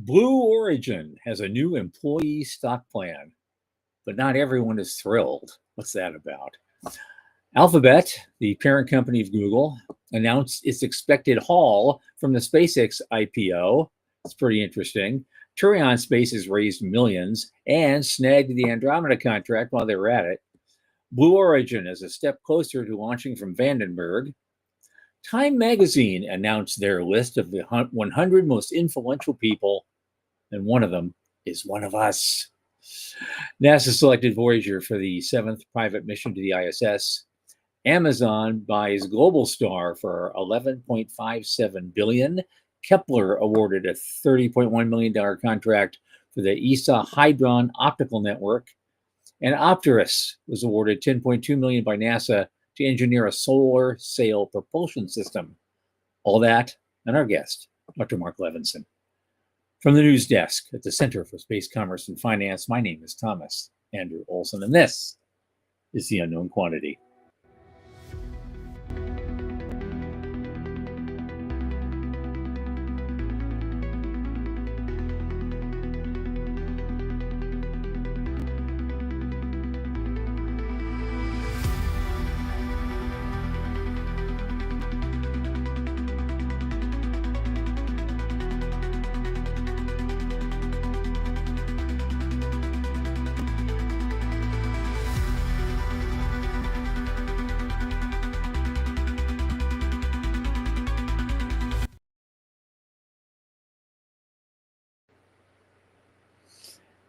Blue Origin has a new employee stock plan, but not everyone is thrilled. What's that about? Alphabet, the parent company of Google, announced its expected haul from the SpaceX IPO. It's pretty interesting. Turion Space has raised millions and snagged the Andromeda contract while they were at it. Blue Origin is a step closer to launching from Vandenberg. Time magazine announced their list of the 100 most influential people, and one of them is one of us. NASA selected Voyager for the 7th private mission to the ISS. Amazon buys Globalstar for $11.57 billion. Kepler awarded a $30.1 million contract for the ESA Hydron optical network. And Opterus was awarded $10.2 million by NASA to engineer a solar sail propulsion system. All that and our guest, Dr. Marc Levinson. From the news desk at the Center for Space Commerce and Finance, my name is Thomas Andrew Olson, and this is The Unknown Quantity.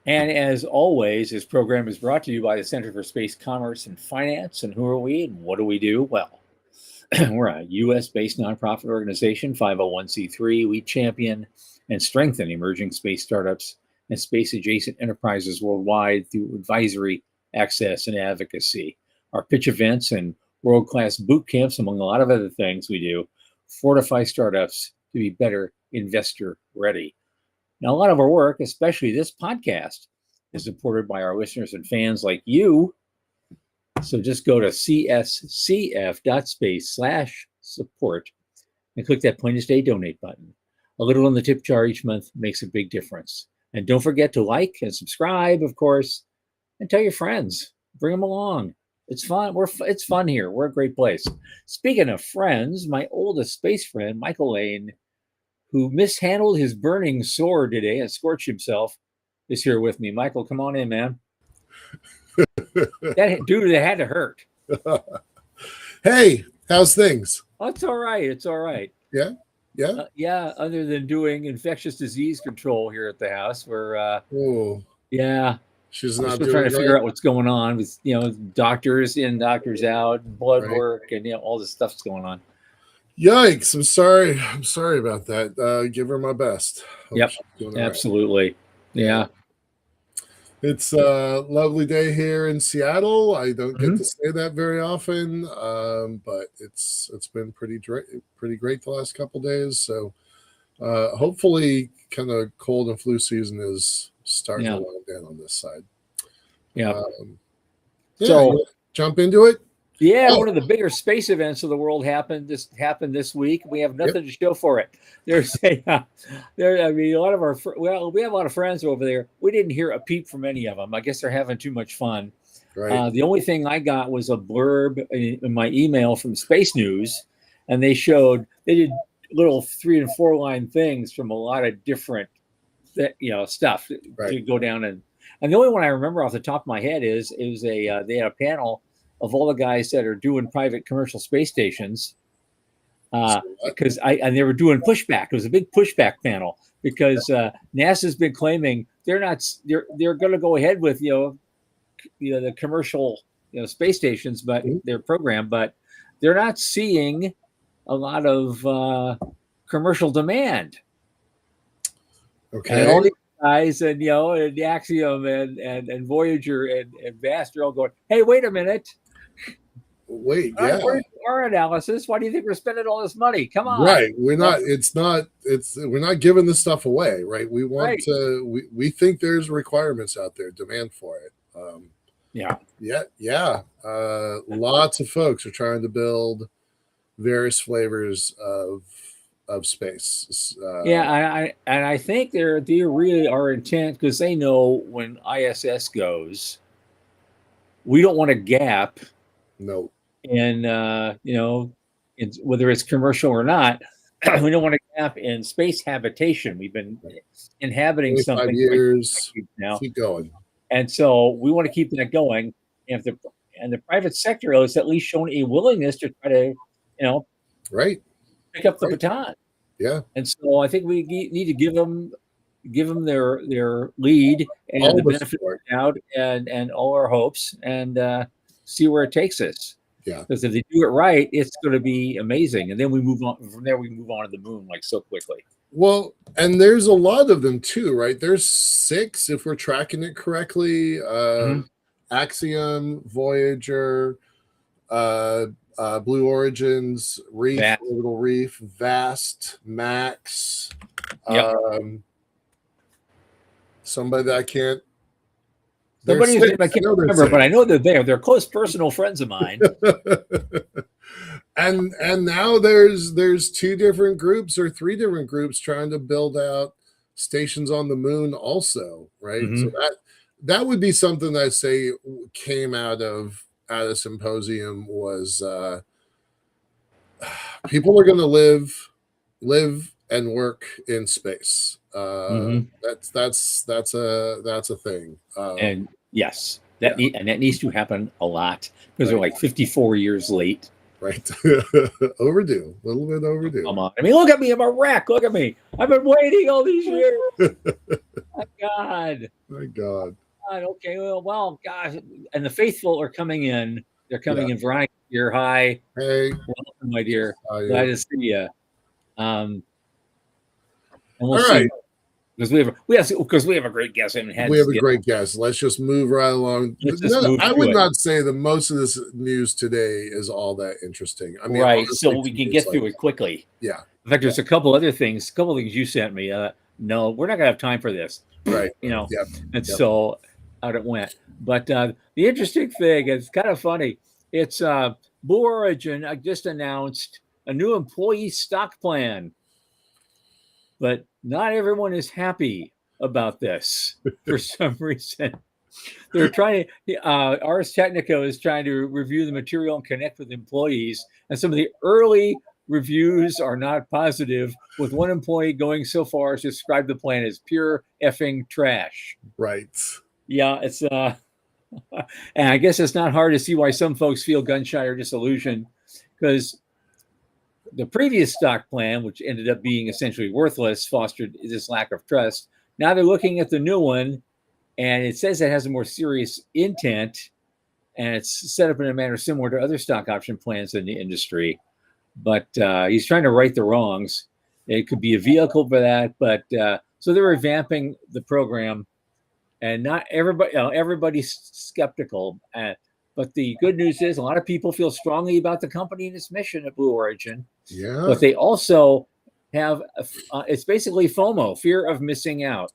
And as always, this program is brought to you by the Center for Space Commerce and Finance. And who are we and what do we do? Well, we're a U.S.-based nonprofit organization, 501c3. We champion and strengthen emerging space startups and space-adjacent enterprises worldwide through advisory, access, and advocacy. Our pitch events and world-class boot camps, among a lot of other things we do, fortify startups to be better investor-ready. Now, a lot of our work, especially this podcast, is supported by our listeners and fans like you. So just go to cscf.space/support and click that Plain as Day donate button. A little on the tip jar each month makes a big difference. And don't forget to like and subscribe, of course, and tell your friends. Bring them along. It's fun. It's fun here. We're a great place. Speaking of friends, my oldest space friend, Michael Lane, who mishandled his burning sword today and scorched himself, is here with me. Michael, come on in, man. That had to hurt. Hey, how's things? Oh, it's all right. It's all right. Yeah? Yeah, other than doing infectious disease control here at the house, we're, she's not trying to figure out what's going on with, doctors in, doctors out, blood work, and, all this stuff's going on. Yikes. I'm sorry about that. Give her my best. Yep, absolutely. Right. Yeah. It's a lovely day here in Seattle. I don't get to say that very often, but it's been pretty great the last couple days. So hopefully kind of cold and flu season is starting to wind down on this side. Yeah. So jump into it. Yeah, one of the bigger space events of the world happened this week. We have nothing to show for it. There's a lot of we have a lot of friends over there. We didn't hear a peep from any of them. I guess they're having too much fun. Right. The only thing I got was a blurb in my email from Space News, and they did little 3 and 4 line things from a lot of different, stuff to go down and the only one I remember off the top of my head is they had a panel of all the guys that are doing private commercial space stations, because they were doing pushback. It was a big pushback panel because NASA's been claiming they're going to go ahead with the commercial space stations, but their program, but they're not seeing a lot of commercial demand. Okay. And all these guys and and Axiom and Voyager and Vast are all going, hey, wait a minute. Wait, our analysis. Why do you think we're spending all this money? Come on. Right. We're not giving this stuff away, right? We want to, we think there's requirements out there, demand for it. Lots of folks are trying to build various flavors of of space. Yeah, I think they really are intent because they know when ISS goes, we don't want a gap No, in whether it's commercial or not. We don't want a gap in space habitation. We've been inhabiting 25 something for like years. decades now, Keep going. and so we want to keep that going. And if the private sector has at least shown a willingness to try to, Right. pick up the Right. baton. Yeah. And so I think we need to give them their lead and All the the benefit of support. the doubt and all our hopes and see where it takes us. Yeah. Because if they do it right, it's going to be amazing. And then we move on from there. We move on to the moon like so quickly. Well, and there's a lot of them too, right? There's 6 if we're tracking it correctly. Axiom, Voyager, Blue Origins, Reef, Orbital Reef, Vast, Max. Yep. Somebody that I can't. Somebody's name I can't remember, but I know they're there. They're close personal friends of mine. and now there's 2 different groups or 3 different groups trying to build out stations on the moon also, right? So that would be something that I say came out of symposium was people are going to live and work in space. That's a thing. And yes, that needs to happen a lot because they're like 54 years late. Right. Overdue. A little bit overdue. Come on. I mean, look at me. I'm a wreck. Look at me. I've been waiting all these years. My God. My God. Okay. Well, gosh. And the faithful are coming in. They're coming in. Veronica, you're hi. Hey. Welcome, my dear. Glad to see you. And we'll all see. right. Because we have a great guest. We have a great guest. Let's just move right along. I would not say that most of this news today is all that interesting. I mean, right. So we can get through it quickly. Yeah. In fact, there's a couple things you sent me. No, we're not gonna have time for this. Right. So out it went. But the interesting thing is kind of funny. It's Blue Origin just announced a new employee stock plan. But not everyone is happy about this for some reason. They're trying to, Ars Technica is trying to review the material and connect with employees. And some of the early reviews are not positive, with one employee going so far as to describe the plan as pure effing trash. Right. Yeah, it's, and I guess it's not hard to see why some folks feel gun shy or disillusioned, because the previous stock plan, which ended up being essentially worthless, fostered this lack of trust. Now they're looking at the new one, and it says it has a more serious intent, and it's set up in a manner similar to other stock option plans in the industry. But he's trying to right the wrongs. It could be a vehicle for that, but so they're revamping the program, and not everybody, everybody's skeptical. But the good news is a lot of people feel strongly about the company and its mission at Blue Origin. Yeah. But they also have, it's basically FOMO, fear of missing out,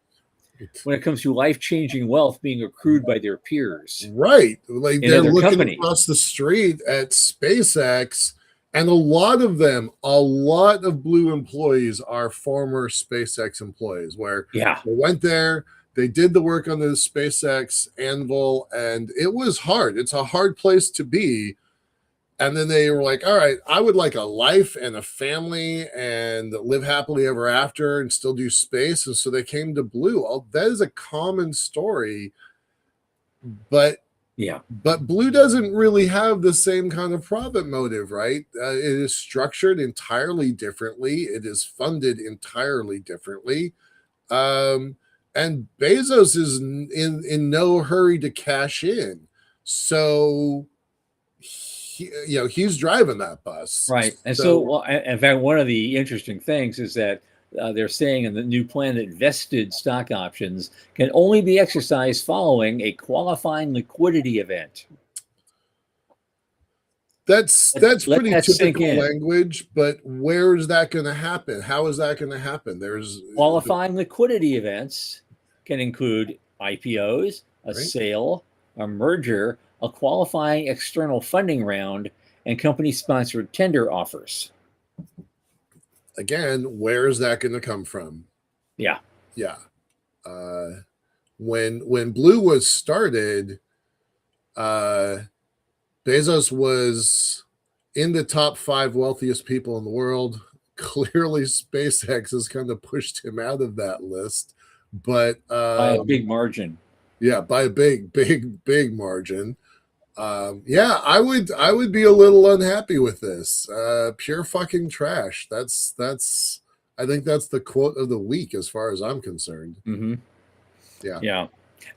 when it comes to life-changing wealth being accrued by their peers. Right. Like they're looking companies across the street at SpaceX, and a lot of Blue employees are former SpaceX employees where they went there, they did the work on the SpaceX anvil, and it was hard. It's a hard place to be. And then they were like, all right, I would like a life and a family and live happily ever after and still do space. And so they came to Blue. That is a common story. But Blue doesn't really have the same kind of profit motive, right? It is structured entirely differently. It is funded entirely differently. And Bezos is in no hurry to cash in. So he's driving that bus. Right. And so in fact, one of the interesting things is that they're saying in the new plan that vested stock options can only be exercised following a qualifying liquidity event. That's pretty typical language, but where is that going to happen? How is that going to happen? There's qualifying liquidity events can include IPOs, a sale, a merger, a qualifying external funding round, and company-sponsored tender offers. again, where is that going to come from? Yeah. Yeah. When Blue was started, Bezos was in the top 5 wealthiest people in the world. Clearly, SpaceX has kind of pushed him out of that list, but By a big margin. yeah, by a big margin. Yeah, I would be a little unhappy with this. Pure fucking trash. That's. I think that's the quote of the week as far as I'm concerned. Mm-hmm. Yeah. Yeah.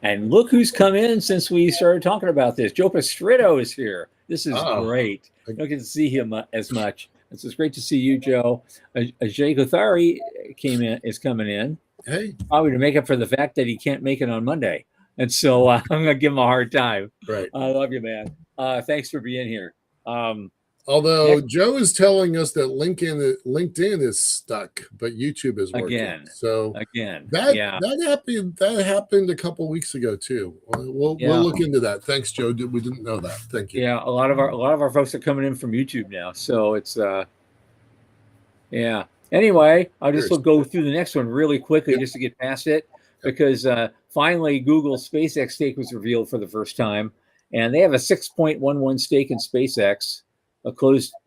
And look who's come in since we started talking about this. Joe Pastrito is here. This is great. I don't get to see him as much. It's great to see you, Joe. Ajay Kothari is coming in. Hey. Probably to make up for the fact that he can't make it on Monday. And so I'm going to give him a hard time. Right. I love you, man. Thanks for being here. Although Joe is telling us that LinkedIn is stuck, but YouTube is working. That happened a couple weeks ago too. We'll look into that. Thanks, Joe. We didn't know that. Thank you. Yeah, a lot of our folks are coming in from YouTube now, so it's yeah. Anyway, I'll just go through the next one really quickly just to get past it, because finally Google's SpaceX stake was revealed for the first time, and they have a 6.11 stake in SpaceX.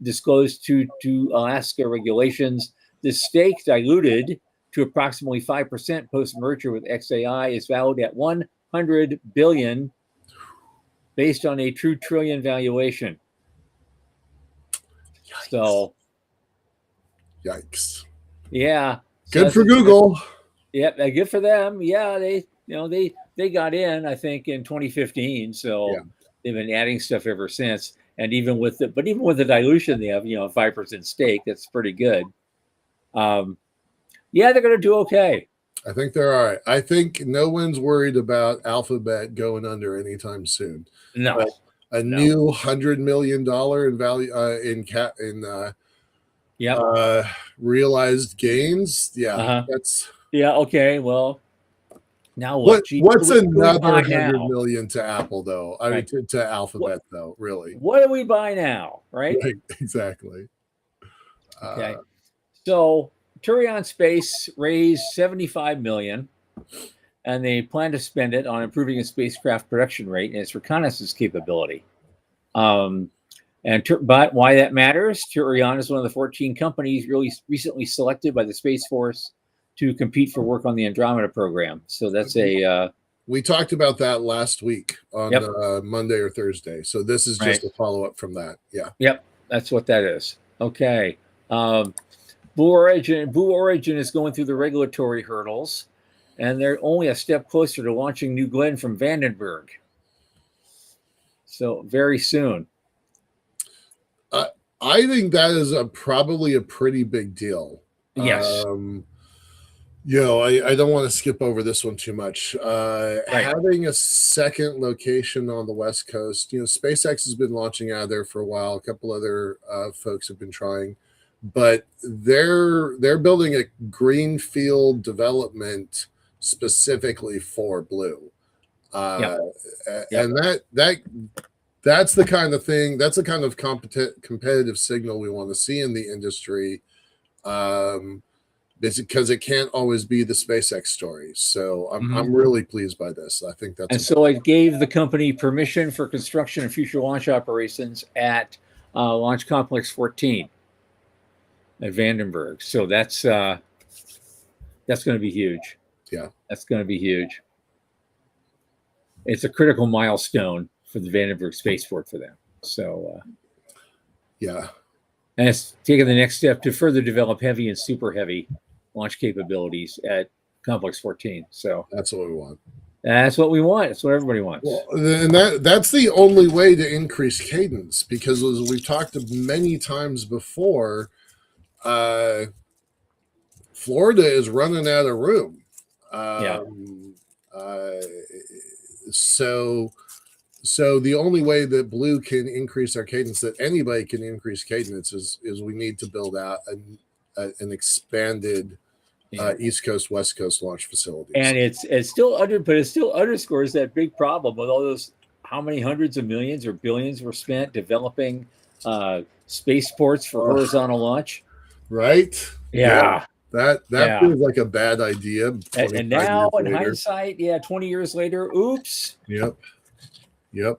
Disclosed to Alaska regulations. The stake diluted to approximately 5% post-merger with XAI is valued at $100 billion, based on a true trillion valuation. Yikes. So, yikes! Yeah, good for Google. Yeah, good for them. Yeah, they got in, I think, in 2015. So they've been adding stuff ever since. And even with the dilution, they have 5% stake. That's pretty good. Yeah, they're going to do okay. I think they're all right. I think no one's worried about Alphabet going under anytime soon. No, but new $100 million in value realized gains. Yeah, that's okay. Well, now what's another $100 million to Apple though? I mean to Alphabet though, really. What do we buy now? Right? Exactly. Okay. So Turion Space raised $75 million, and they plan to spend it on improving its spacecraft production rate and its reconnaissance capability. But why that matters? Turion is one of the 14 companies really recently selected by the Space Force to compete for work on the Andromeda program. So that's we talked about that last week on Monday or Thursday. So this is just a follow-up from that. Yeah. Yep. That's what that is. Okay. Blue Origin is going through the regulatory hurdles, and they're only a step closer to launching New Glenn from Vandenberg. So very soon. I think that is probably a pretty big deal. Yes. I don't want to skip over this one too much. Having a second location on the West Coast, SpaceX has been launching out of there for a while. A couple other folks have been trying, but they're building a greenfield development specifically for Blue, and that's the kind of thing. That's the kind of competitive signal we want to see in the industry. Because it can't always be the SpaceX story. So I'm really pleased by this. I think that's. And so it gave the company permission for construction and future launch operations at Launch Complex 14 at Vandenberg. So that's going to be huge. Yeah, that's going to be huge. It's a critical milestone for the Vandenberg spaceport for them. So yeah, and it's taking the next step to further develop heavy and super heavy launch capabilities at Complex 14. So that's what we want. That's what we want. It's what everybody wants. Well, and that's the only way to increase cadence, because as we've talked many times before, Florida is running out of room. So the only way that Blue can increase our cadence, that anybody can increase cadence, is we need to build out an expanded East Coast, West Coast launch facilities. And it still underscores that big problem with all those, how many hundreds of millions or billions were spent developing spaceports for horizontal launch. Right? Yeah. That Yeah. feels like a bad idea And 25 now years in later. hindsight, yeah, 20 years later, oops. Yep. Yep.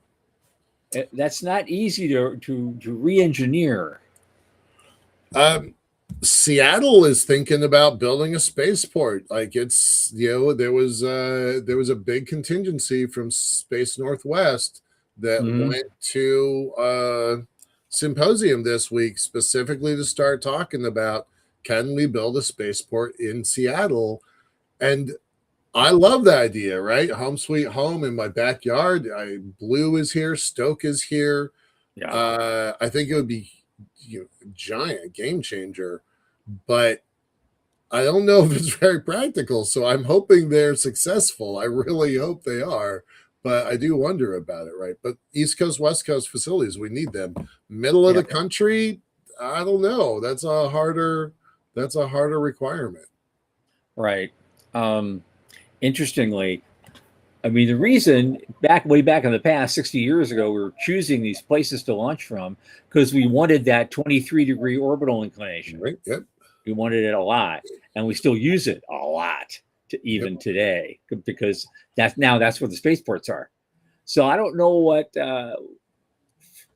That's not easy to re-engineer. Seattle is thinking about building a spaceport. Like it's, there was a big contingency from Space Northwest that Mhm. went to symposium this week specifically to start talking about, can we build a spaceport in Seattle? And I love the idea, right? Home sweet home in my backyard. Blue is here, Stoke is here. Yeah. I think it would be giant game changer, but I don't know if it's very practical. So I'm hoping they're successful. I really hope they are, but I do wonder about it, right? But East Coast, West Coast facilities, we need them. Middle of Yeah. the country, I don't know. That's a harder requirement. Right. Interestingly, I mean, the reason way back in the past, 60 years ago, we were choosing these places to launch from because we wanted that 23-degree orbital inclination. Right. Yep. We wanted it a lot, and we still use it a lot even today because that's where the spaceports are. So I don't know what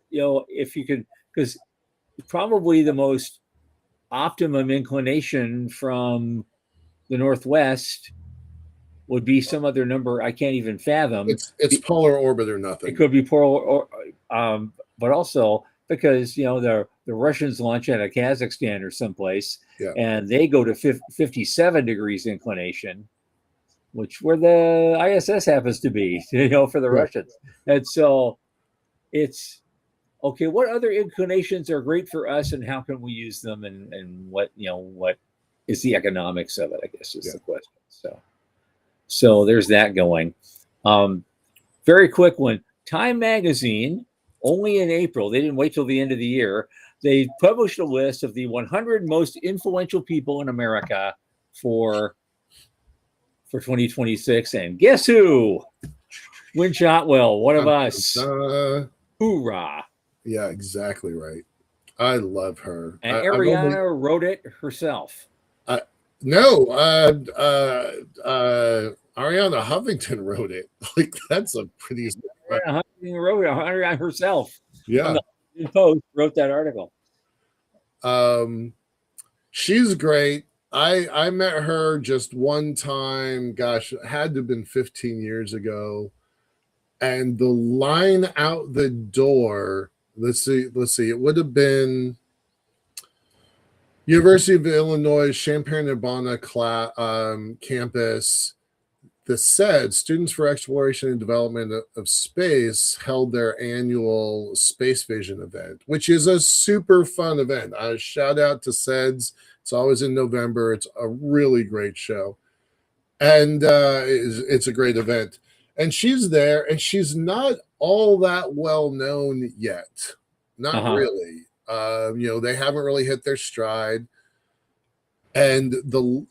if you could, because probably the most optimum inclination from the northwest would be some other number I can't even fathom. It's polar orbit or nothing. It could be polar, but also because the Russians launch out of Kazakhstan or someplace, and they go to 57 degrees inclination, which where the ISS happens to be, for the Russians. And so it's okay. What other inclinations are great for us, and how can we use them, and what is the economics of it? I guess is the question. So there's that going. Very quick one. Time Magazine, only in April, they didn't wait till the end of the year. They published a list of the 100 most influential people in America for 2026. And guess who? Win Shotwell, one of us. Hoorah. Yeah, exactly right. I love her. And Ariana wrote it herself. No, Ariana Huffington wrote it. Like that's a pretty. Ariana Huffington wrote it herself. Yeah, the Post wrote that article. She's great. I met her just one time. Gosh, it had to have been 15 years ago, and the line out the door. Let's see. It would have been University of Illinois Champaign-Urbana campus. The SED, Students for Exploration and Development of Space, held their annual Space Vision event, which is a super fun event. Shout out to SEDS. It's always in November. It's a really great show. And it's a great event. And she's there, and she's not all that well known yet. Not really. They haven't really hit their stride. And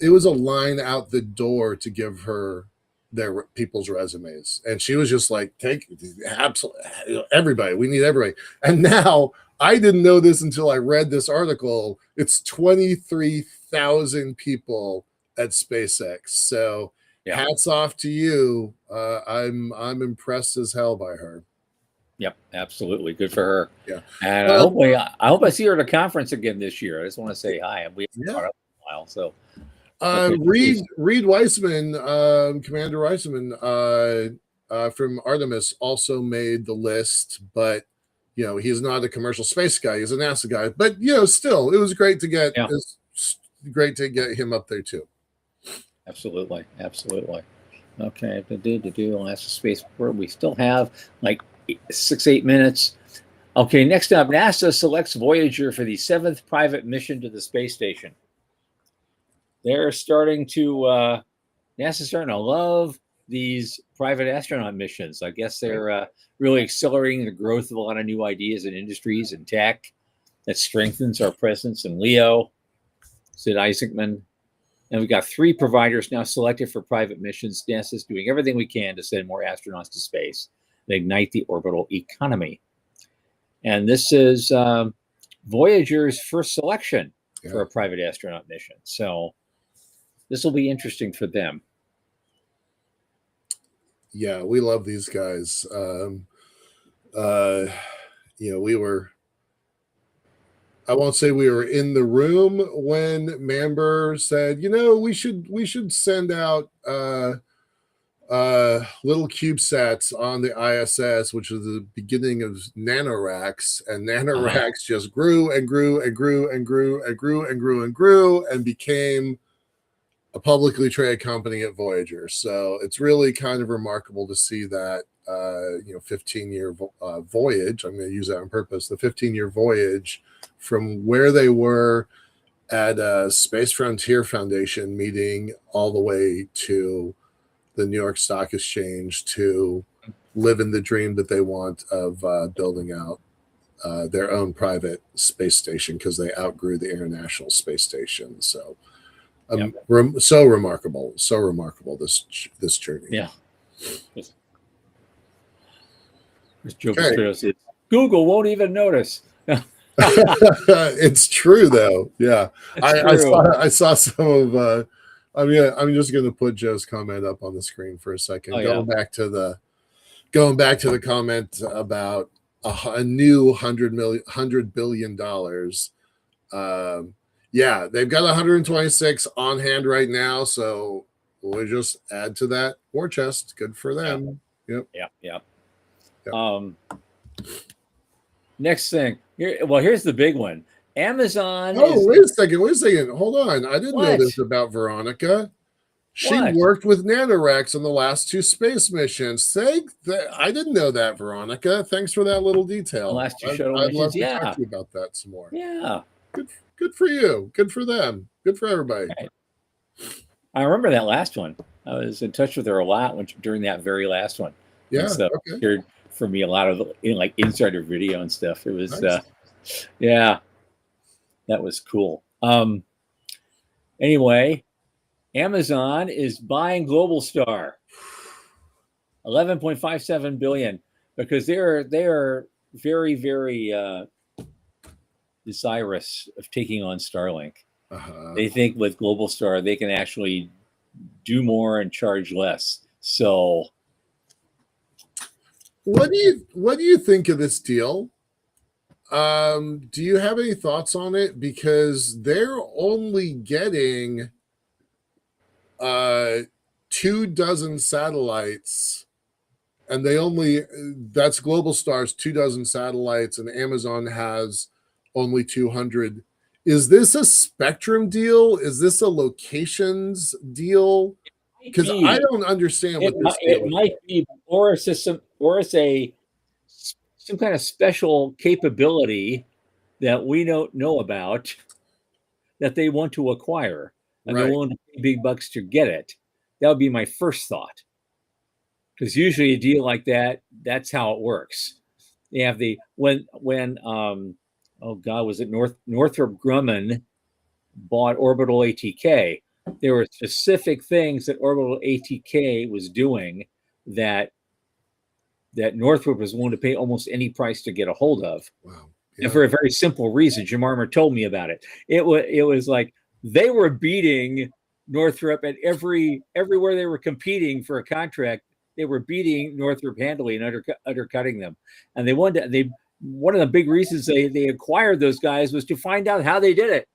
it was a line out the door to give her their people's resumes, and she was just like, take absolutely everybody, we need everybody. And now I didn't know this until I read this article. It's 23,000 people at SpaceX. So hats off to you. I'm impressed as hell by her. Yep, absolutely. Good for her. Yeah. And I hope I see her at a conference again this year. I just want to say hi. We haven't caught up in a while. So Reed Weissman, Commander Weissman from Artemis also made the list, but he's not a commercial space guy. He's a NASA guy. But still, it was great to get him up there too. Absolutely. Okay, last spaceport. We still have like 6-8 minutes. Okay, next up, NASA selects Voyager for the 7th private mission to the space station. They're starting to NASA's starting to love these private astronaut missions. I guess they're really accelerating the growth of a lot of new ideas and industries and tech that strengthens our presence in LEO. Sid Isaacman. And we've got 3 providers now selected for private missions. NASA's doing everything we can to send more astronauts to space and ignite the orbital economy. And this is Voyager's first selection. for a private astronaut mission. So this will be interesting for them. Yeah, we love these guys. We were, I won't say we were in the room when Mamber said, we should send out little CubeSats on the ISS, which is the beginning of nanoracks, and nanoracks just grew and grew and grew and grew and grew and grew and grew and became a publicly traded company at Voyager. So it's really kind of remarkable to see that 15-year voyage. I'm going to use that on purpose. The 15-year voyage from where they were at a Space Frontier Foundation meeting all the way to the New York Stock Exchange to living the dream that they want of building out their own private space station, because they outgrew the International Space Station. So so remarkable this journey. Yeah. Okay. Google won't even notice. It's true though. Yeah. I saw some of I'm just going to put Joe's comment up on the screen for a second. Going back to the comment about a new $100 billion. They've got 126 on hand right now, so we'll just add to that war chest. Good for them. Yep. Next thing here's the big one. Amazon. Wait a second. Hold on. I didn't know this about Veronica. She worked with nanoracks on the last 2 space missions. I didn't know that, Veronica. Thanks for that little detail. The last 2 shuttle missions. I'd love to talk to you about that some more. Yeah. Good for you. Good for them. Good for everybody. Right. I remember that last one. I was in touch with her a lot during that very last one. Yeah. So heard from me a lot of insider video and stuff. It was nice. That was cool. Anyway, Amazon is buying Globalstar, $11.57 billion, because they are very, very desirous of taking on Starlink. They think with Globalstar they can actually do more and charge less. So, what do you think of this deal? Do you have any thoughts on it? Because they're only getting 24 satellites, and that's Globalstar's 24 satellites, and Amazon has only 200. Is this a spectrum deal? Is this a locations deal? Because I don't understand what this deal is. It might be, or it's some kind of special capability that we don't know about that they want to acquire, and they're willing to pay big bucks to get it. That would be my first thought. Because usually a deal like that, that's how it works. They have when was it Northrop Grumman bought Orbital ATK? There were specific things that Orbital ATK was doing that Northrop was willing to pay almost any price to get a hold of. Wow. And for a very simple reason. Jim Armour told me about it. It was like they were beating Northrop at everywhere they were competing for a contract. They were beating Northrop handily and undercutting them. And one of the big reasons they acquired those guys was to find out how they did it.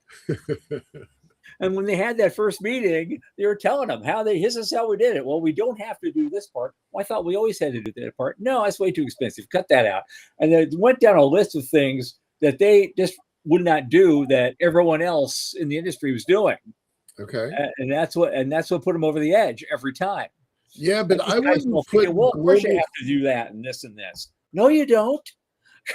And when they had that first meeting, they were telling them this is how we did it. Well, we don't have to do this part. Well, I thought we always had to do that part. No, that's way too expensive. Cut that out. And they went down a list of things that they just would not do that everyone else in the industry was doing. Okay. And that's what put them over the edge every time. Yeah, but I wouldn't put. Well, of course you have to do that and this and this. No, you don't.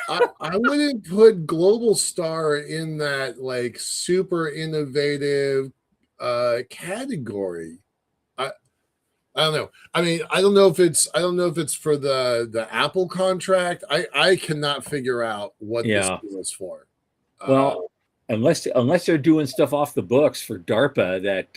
I wouldn't put Globalstar in that super innovative category. I don't know. I mean, I don't know if it's for the Apple contract. I cannot figure out what this deal is for. Well, unless they're doing stuff off the books for DARPA that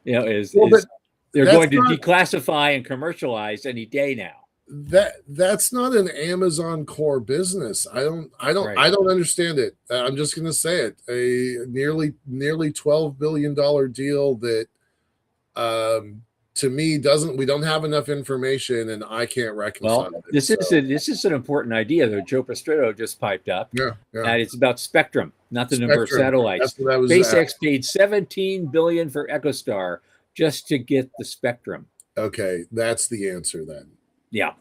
they're going to declassify and commercialize any day now. that's not an Amazon core business. I don't Right. I don't understand it. I'm just going to say it. A nearly $12 billion deal that to me doesn't, we don't have enough information and I can't reconcile Well, it. this is an important idea though. Joe Pastretto just piped up. Yeah, And it's about spectrum, not the number of Spectrum. satellites. That's what I was SpaceX paid $17 billion for EchoStar just to get the spectrum. Okay, that's the answer then. Yeah.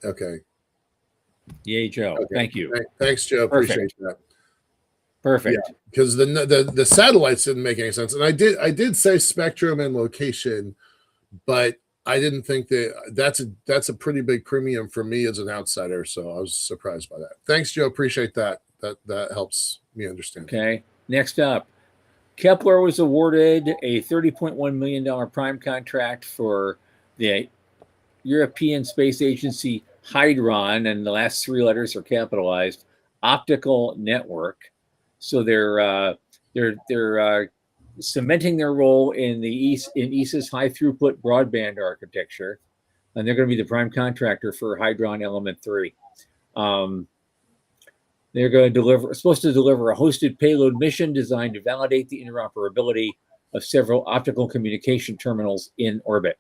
Okay. Yay, Joe. Okay. Thank you. Thanks, Joe. Perfect. Appreciate that. Perfect. Yeah, because the satellites didn't make any sense, and I did say spectrum and location, but I didn't think that's a pretty big premium for me as an outsider. So I was surprised by that. Thanks, Joe. Appreciate that. That helps me understand. Okay. Next up, Kepler was awarded a $30.1 million prime contract for the European Space Agency Hydron, and the last three letters are capitalized, optical network. So they're cementing their role in ESA's high throughput broadband architecture, and they're going to be the prime contractor for Hydron Element 3. They're supposed to deliver a hosted payload mission designed to validate the interoperability of several optical communication terminals in orbit.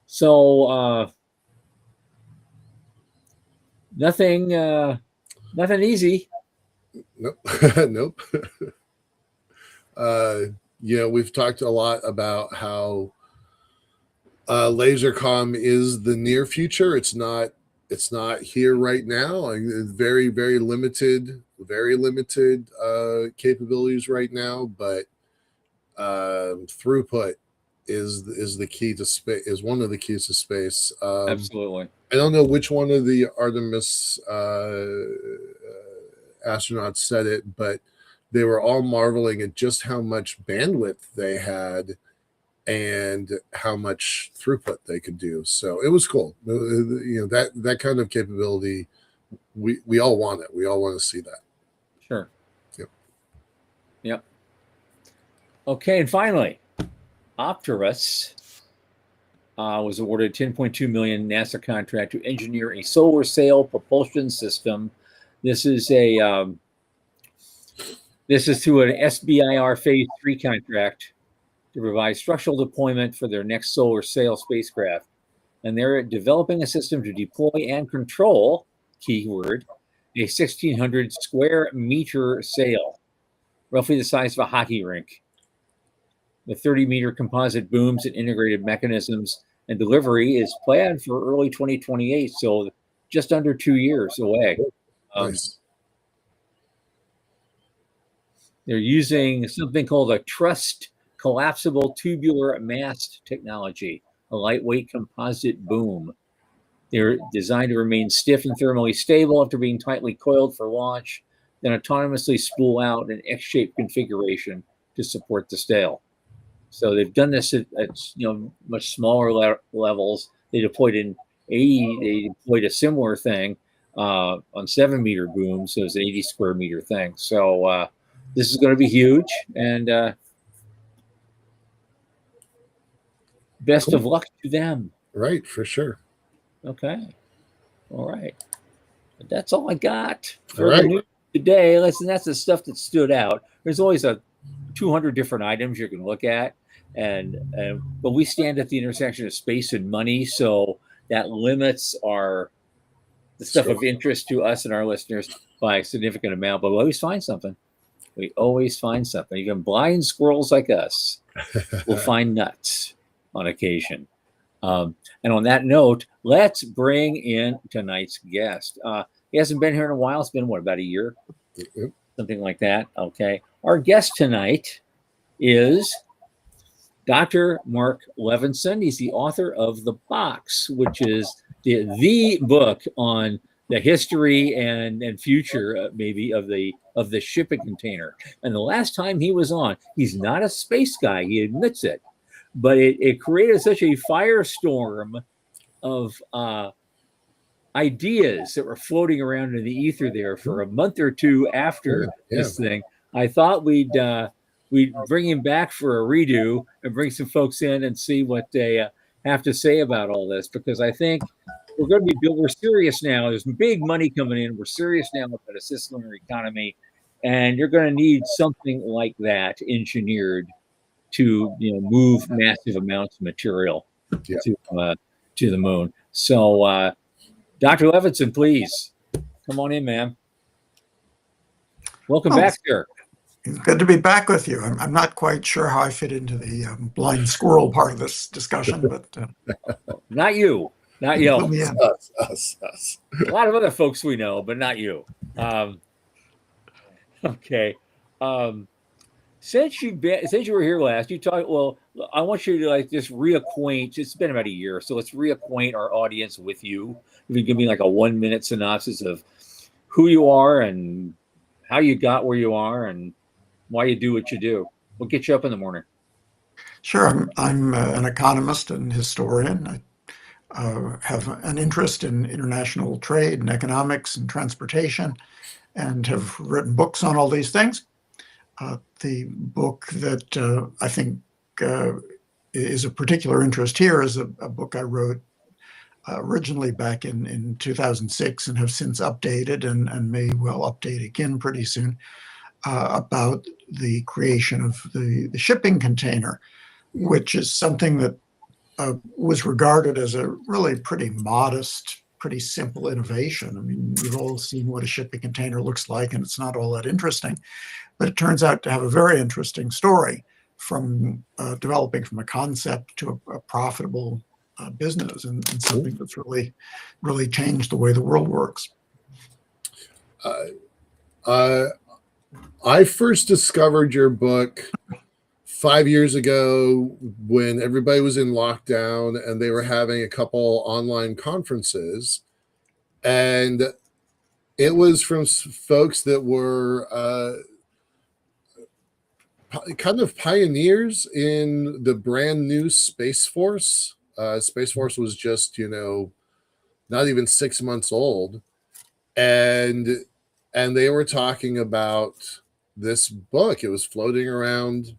So nothing easy. Nope. Nope. We've talked a lot about how lasercom is the near future. It's not here right now. Very, very limited capabilities right now, but throughput is the key to space, is one of the keys to space. Absolutely. I don't know which one of the Artemis astronauts said it, but they were all marveling at just how much bandwidth they had and how much throughput they could do. So it was cool. That kind of capability, we all want it. We all want to see that. Sure. Yep. Okay, and finally, Opterus was awarded a $10.2 million NASA contract to engineer a solar sail propulsion system. This is through an SBIR Phase 3 contract to provide structural deployment for their next solar sail spacecraft. And they're developing a system to deploy and control, keyword, a 1,600 square meter sail, roughly the size of a hockey rink. The 30-meter composite booms and integrated mechanisms, and delivery is planned for early 2028, so just under 2 years away. Nice. They're using something called a trussed collapsible tubular mast technology, a lightweight composite boom. They're designed to remain stiff and thermally stable after being tightly coiled for launch, then autonomously spool out in X-shaped configuration to support the sail. So they've done this at much smaller levels. They deployed in 80. They deployed a similar thing on 7-meter booms. So it's an 80 square meter thing. So this is going to be huge, and best of luck to them. Right, for sure. Okay. All right. But that's all I got for All right. the news today. Listen, that's the stuff that stood out. There's always 200 different items you can look at, but we stand at the intersection of space and money, so that limits the stuff of interest to us and our listeners by a significant amount. But we always find something. Even blind squirrels like us will find nuts on occasion. And on that note, let's bring in tonight's guest. He hasn't been here in a while. It's been, about a year? Mm-hmm. Something like that. Okay. Our guest tonight is Dr. Marc Levinson. He's the author of The Box, which is the book on the history and future, maybe, of the shipping container. And the last time he was on, he's not a space guy. He admits it. But it created such a firestorm of ideas that were floating around in the ether there for a month or two after this thing. I thought we'd bring him back for a redo and bring some folks in and see what they have to say about all this, because I think we're serious now. There's big money coming in. We're serious now about a circular economy, and you're going to need something like that engineered to move massive amounts of material Yeah. to the moon. So, Dr. Levinson, please come on in, man. Welcome back, sir. It's good to be back with you. I'm not quite sure how I fit into the blind squirrel part of this discussion, but not you. Us. A lot of other folks we know, but not you. Okay. Since you were here last, you talked. Well, I want you to just reacquaint. It's been about a year, so let's reacquaint our audience with you. If you give me like a 1-minute synopsis of who you are and how you got where you are and why you do what you do. What gets you up in the morning? Sure. I'm an economist and historian. I have an interest in international trade and economics and transportation, and have written books on all these things. The book that I think is of particular interest here is a book I wrote originally back in 2006 and have since updated and may well update again pretty soon, about the creation of the shipping container, which is something that was regarded as a really pretty modest, pretty simple innovation. I mean, we've all seen what a shipping container looks like, and it's not all that interesting. But it turns out to have a very interesting story from developing from a concept to a profitable business, and something that's really, really changed the way the world works. I first discovered your book 5 years ago when everybody was in lockdown and they were having a couple online conferences, and it was from folks that were kind of pioneers in the brand new Space Force. Space Force was just, not even 6 months old. And they were talking about this book. It was floating around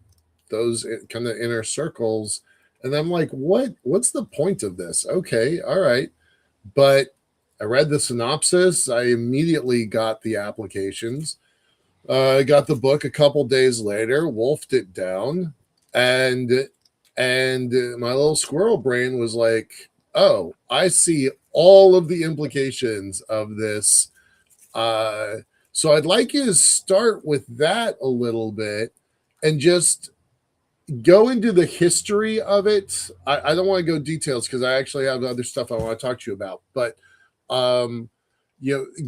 those kind of inner circles. And I'm like, what's the point of this? Okay, all right. But I read the synopsis. I immediately got the applications. I got the book a couple days later, wolfed it down, and my little squirrel brain was like, oh, I see all of the implications of this. So I'd like you to start with that a little bit and just go into the history of it. I don't want to go details because I actually have other stuff I want to talk to you about, but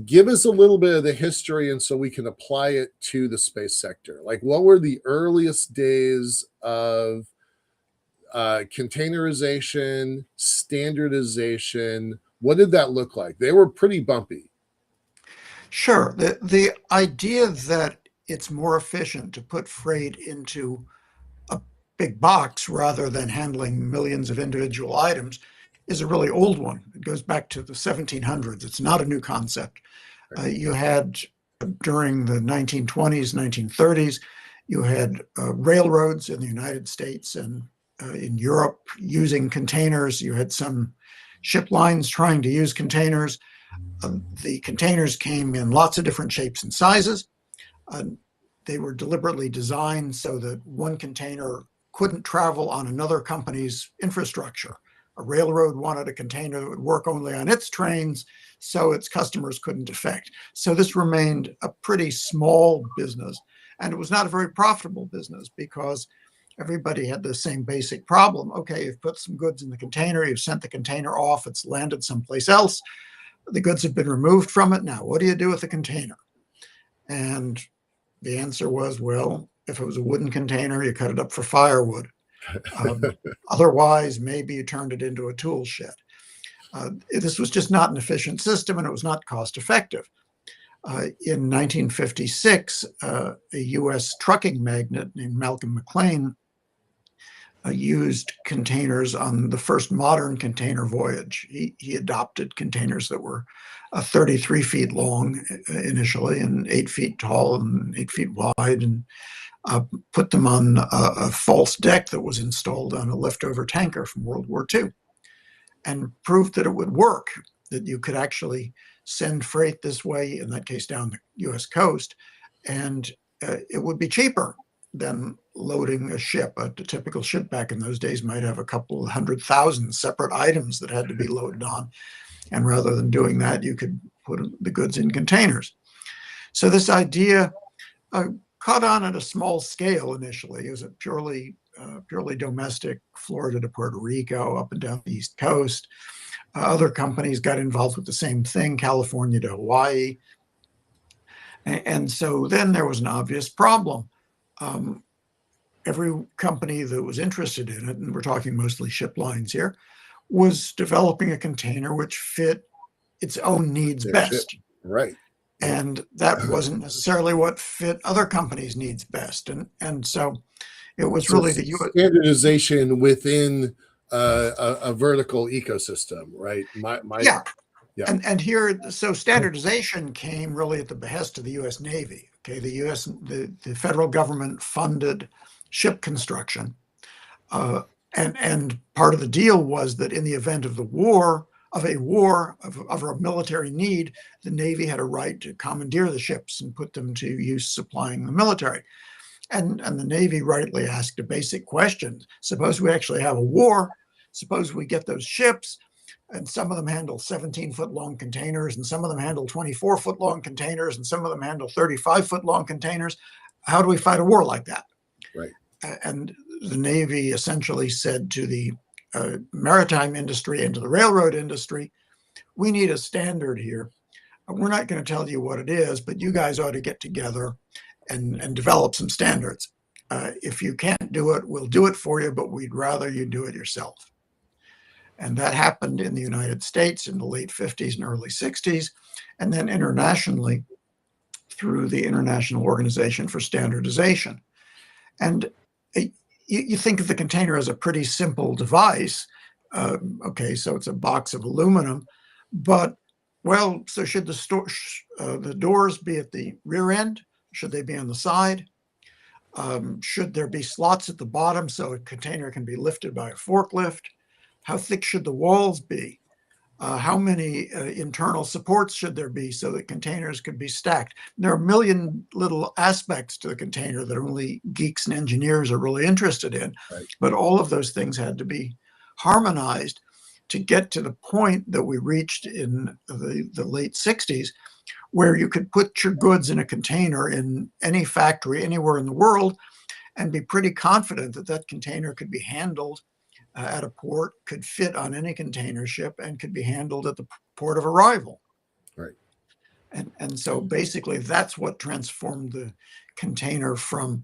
give us a little bit of the history, and so we can apply it to the space sector. Like, what were the earliest days of containerization, standardization? What did that look like? They were pretty bumpy. Sure. The idea that it's more efficient to put freight into a big box rather than handling millions of individual items is a really old one. It goes back to the 1700s. It's not a new concept. You had, during the 1920s, 1930s, you had railroads in the United States and in Europe using containers. You had some ship lines trying to use containers. The containers came in lots of different shapes and sizes. They were deliberately designed so that one container couldn't travel on another company's infrastructure. A railroad wanted a container that would work only on its trains, so its customers couldn't defect. So this remained a pretty small business, and it was not a very profitable business because everybody had the same basic problem. Okay, you've put some goods in the container, you've sent the container off, it's landed someplace else. The goods have been removed from it. Now, what do you do with the container? And the answer was, well, if it was a wooden container, you cut it up for firewood. Otherwise, maybe you turned it into a tool shed. This was just not an efficient system, and it was not cost effective. In 1956, a U.S. trucking magnate named Malcolm McLean used containers on the first modern container voyage. He adopted containers that were 33 feet long initially and 8 feet tall and 8 feet wide, and put them on a false deck that was installed on a leftover tanker from World War II. and proved that it would work, that you could actually send freight this way, in that case down the US coast, and it would be cheaper than loading a ship. A typical ship back in those days might have a couple of 100,000 separate items that had to be loaded on. And rather than doing that, you could put the goods in containers. So this idea caught on at a small scale initially. It was a purely domestic, Florida to Puerto Rico, up and down the East Coast. Other companies got involved with the same thing, California to Hawaii. And so then there was an obvious problem. Every company that was interested in it, and we're talking mostly ship lines here, was developing a container which fit its own needs best. Right. And that wasn't necessarily what fit other companies' needs best. And so it was really the US standardization within a vertical ecosystem, right? Yeah. And here, so standardization came really at the behest of the U.S. Navy. Okay, the federal government funded ship construction, and part of the deal was that in the event of a military need, the Navy had a right to commandeer the ships and put them to use supplying the military. And the Navy rightly asked a basic question: suppose we actually have a war, suppose we get those ships, and some of them handle 17-foot long containers, and some of them handle 24-foot long containers, and some of them handle 35-foot long containers. How do we fight a war like that? Right. And the Navy essentially said to the maritime industry and to the railroad industry, we need a standard here. We're not going to tell you what it is, but you guys ought to get together and develop some standards. If you can't do it, we'll do it for you, but we'd rather you do it yourself. And that happened in the United States in the late 50s and early 60s, and then internationally through the International Organization for Standardization. And you think of the container as a pretty simple device. Okay, so it's a box of aluminum, but well, so should the doors be at the rear end? Should they be on the side? Should there be slots at the bottom so a container can be lifted by a forklift? How thick should the walls be? How many internal supports should there be so that containers could be stacked? There are a million little aspects to the container that only geeks and engineers are really interested in. Right. But all of those things had to be harmonized to get to the point that we reached in the late 60s, where you could put your goods in a container in any factory anywhere in the world and be pretty confident that that container could be handled at a port, could fit on any container ship, and could be handled at the port of arrival. Right. And so basically that's what transformed the container from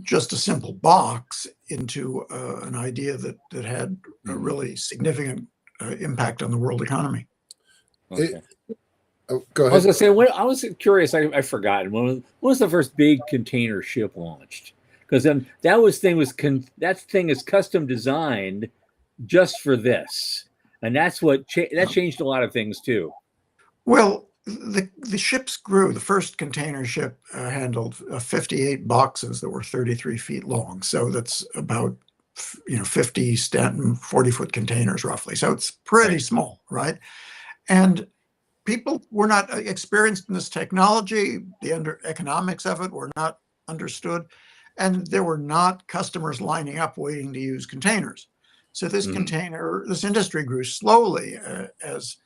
just a simple box into an idea that had a really significant impact on the world economy. Okay. Go ahead. I was going to say, I was curious, I forgot. When was the first big container ship launched? Because then that thing is custom designed just for this, and that's what that changed a lot of things too. Well, the ships grew. The first container ship handled 58 boxes that were 33 feet long. So that's about 50 Stanton 40-foot containers roughly. So it's pretty small, right? And people were not experienced in this technology. The economics of it were not understood. And there were not customers lining up waiting to use containers. So this this industry grew slowly as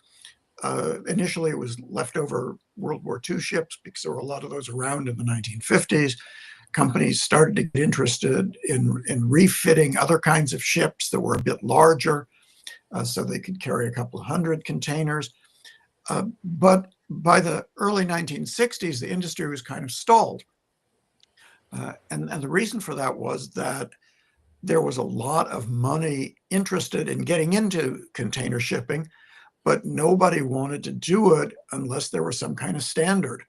initially it was leftover World War II ships, because there were a lot of those around in the 1950s. Companies started to get interested in refitting other kinds of ships that were a bit larger, so they could carry a couple of hundred containers. But by the early 1960s, the industry was kind of stalled. And the reason for that was that there was a lot of money interested in getting into container shipping, but nobody wanted to do it unless there was some kind of standard.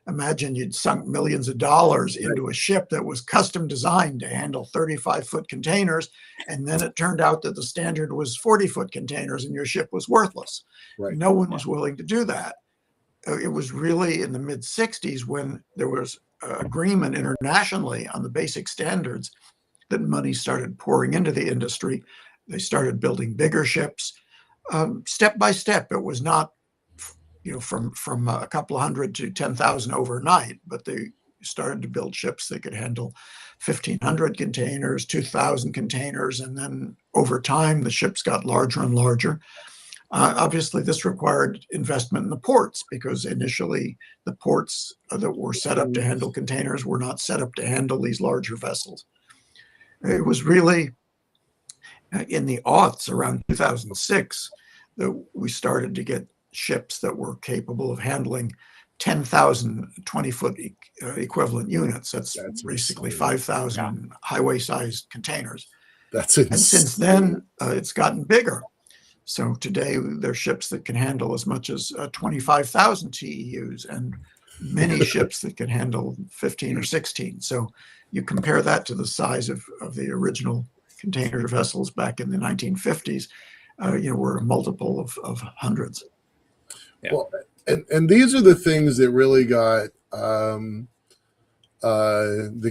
Imagine you'd sunk millions of dollars into a ship that was custom designed to handle 35-foot containers, and then it turned out that the standard was 40-foot containers and your ship was worthless. Right. No one was willing to do that. It was really in the mid-60s when there was agreement internationally on the basic standards that money started pouring into the industry. They started building bigger ships. step by step. It was not, from a couple of hundred to 10,000 overnight, but they started to build ships that could handle 1,500 containers, 2,000 containers, and then over time the ships got larger and larger. Obviously, this required investment in the ports, because initially the ports that were set up to handle containers were not set up to handle these larger vessels. It was really in the aughts, around 2006, that we started to get ships that were capable of handling 10,000 20-foot equivalent units. That's basically 5,000 highway-sized containers. That's insane. And since then, it's gotten bigger. So today, there are ships that can handle as much as 25,000 TEUs, and many ships that can handle 15 or 16. So you compare that to the size of the original container vessels back in the 1950s, we're a multiple of hundreds. Yeah. Well, and these are the things that really got the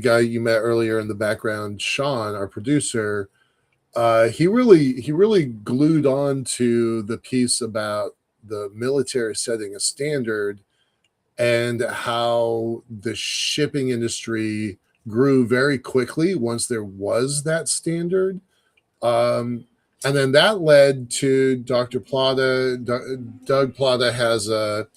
guy you met earlier in the background, Sean, our producer. He really glued on to the piece about the military setting a standard and how the shipping industry grew very quickly once there was that standard. And then that led to Dr. Plata. Doug Plata has a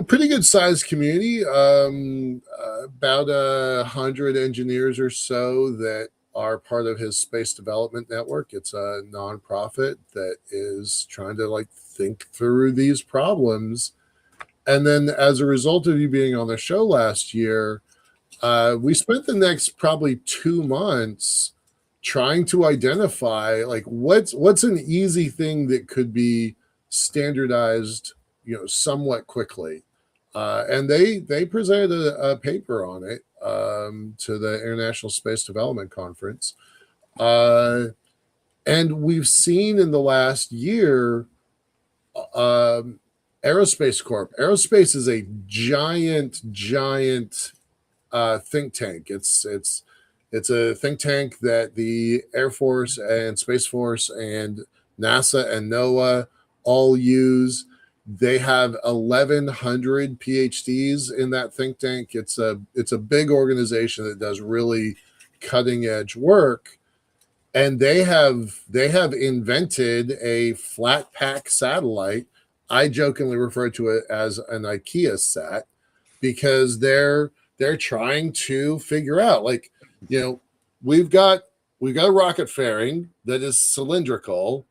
pretty good sized community, about 100 engineers or so that are part of his space development network. It's a nonprofit that is trying to think through these problems. And then as a result of you being on the show last year, we spent the next probably 2 months trying to identify what's an easy thing that could be standardized, somewhat quickly. And they presented a paper on it to the International Space Development Conference. And we've seen in the last year, Aerospace Corp. Aerospace is a giant think tank. It's a think tank that the Air Force and Space Force and NASA and NOAA all use. They have 1,100 PhDs in that think tank. It's a big organization that does really cutting edge work, and they have invented a flat pack satellite. I jokingly refer to it as an IKEA sat, because they're trying to figure out, we've got a rocket fairing that is cylindrical,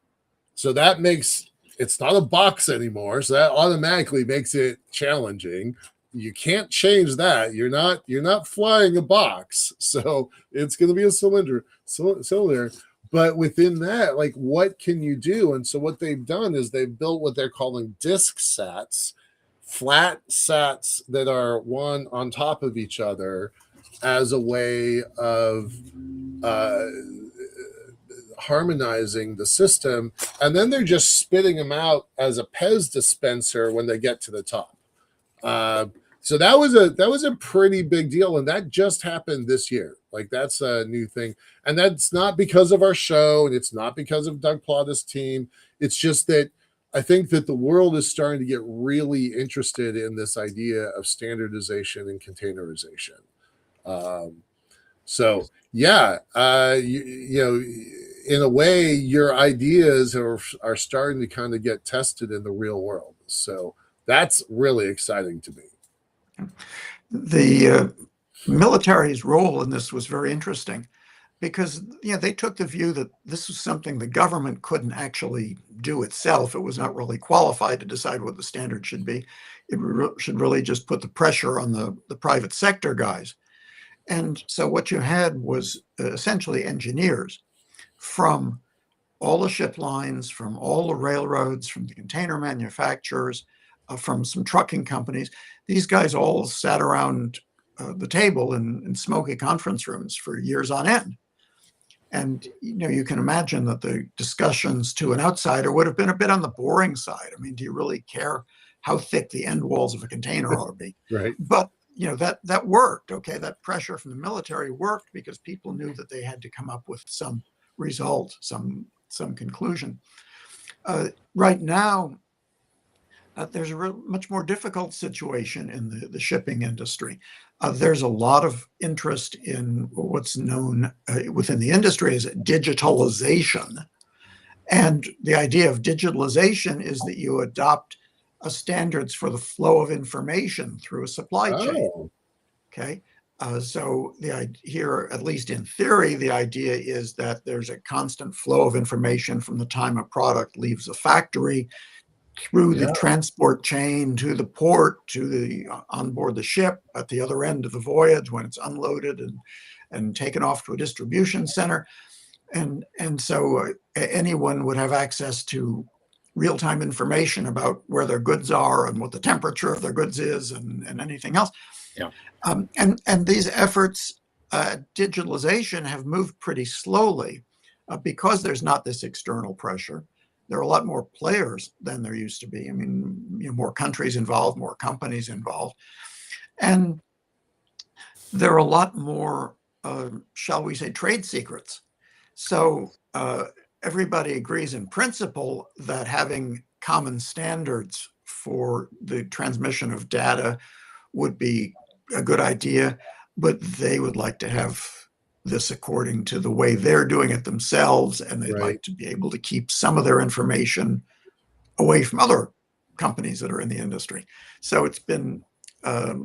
so that makes it's not a box anymore, so that automatically makes it challenging. You can't change that. You're not flying a box, so it's going to be a cylinder. But within that, what can you do? And so what they've done is they've built what they're calling disk sats, flat sats that are one on top of each other, as a way of harmonizing the system, and then they're just spitting them out as a Pez dispenser when they get to the top. So that was a pretty big deal, and that just happened this year. That's a new thing, and that's not because of our show, and it's not because of Doug Plata's team. It's just that I think that the world is starting to get really interested in this idea of standardization and containerization. So yeah, in a way, your ideas are starting to kind of get tested in the real world. So that's really exciting to me. The military's role in this was very interesting, because they took the view that this was something the government couldn't actually do itself. It was not really qualified to decide what the standard should be. It should really just put the pressure on the private sector guys. And so what you had was essentially engineers from all the ship lines, from all the railroads, from the container manufacturers, from some trucking companies. These guys all sat around the table in smoky conference rooms for years on end. And you can imagine that the discussions to an outsider would have been a bit on the boring side. I mean, do you really care how thick the end walls of a container ought to be? Right. But that worked. Okay, that pressure from the military worked, because people knew that they had to come up with some result, some conclusion. Right now, there's a much more difficult situation in the shipping industry. There's a lot of interest in what's known within the industry as digitalization. And the idea of digitalization is that you adopt standards for the flow of information through a supply chain. Oh, Okay. So here, at least in theory, the idea is that there's a constant flow of information from the time a product leaves a factory through the yeah. transport chain to the port to the on board the ship at the other end of the voyage when it's unloaded and taken off to a distribution center. And so anyone would have access to real-time information about where their goods are and what the temperature of their goods is and anything else. Yeah. And these efforts, digitalization, have moved pretty slowly because there's not this external pressure. There are a lot more players than there used to be. I mean, more countries involved, more companies involved, and there are a lot more, shall we say, trade secrets. So everybody agrees in principle that having common standards for the transmission of data would be a good idea, but they would like to have this according to the way they're doing it themselves, and they'd like to be able to keep some of their information away from other companies that are in the industry. So it's been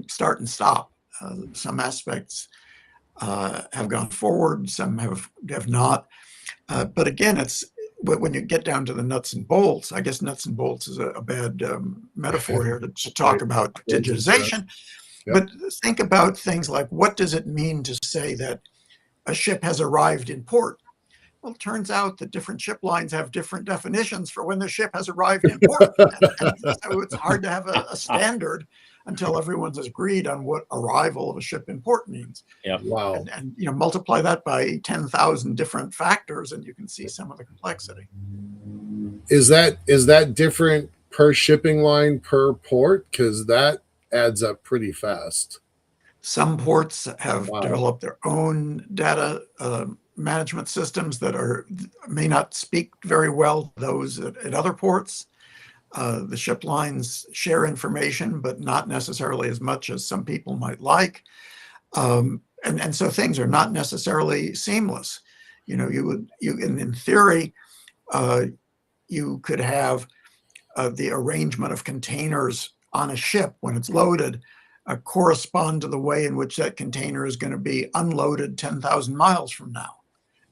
start and stop. Some aspects have gone forward, some have not. But again, it's when you get down to the nuts and bolts. I guess nuts and bolts is a bad metaphor here to talk about digitization. But think about things like, what does it mean to say that a ship has arrived in port? Well, it turns out that different ship lines have different definitions for when the ship has arrived in port. And so it's hard to have a standard until everyone's agreed on what arrival of a ship in port means. Yeah. Wow. And multiply that by 10,000 different factors, and you can see some of the complexity. Is that different per shipping line per port? Because that adds up pretty fast. Some ports have developed their own data management systems that may not speak very well to those at other ports. The ship lines share information, but not necessarily as much as some people might like. And so things are not necessarily seamless. In theory, you could have the arrangement of containers on a ship when it's loaded correspond to the way in which that container is going to be unloaded 10,000 miles from now.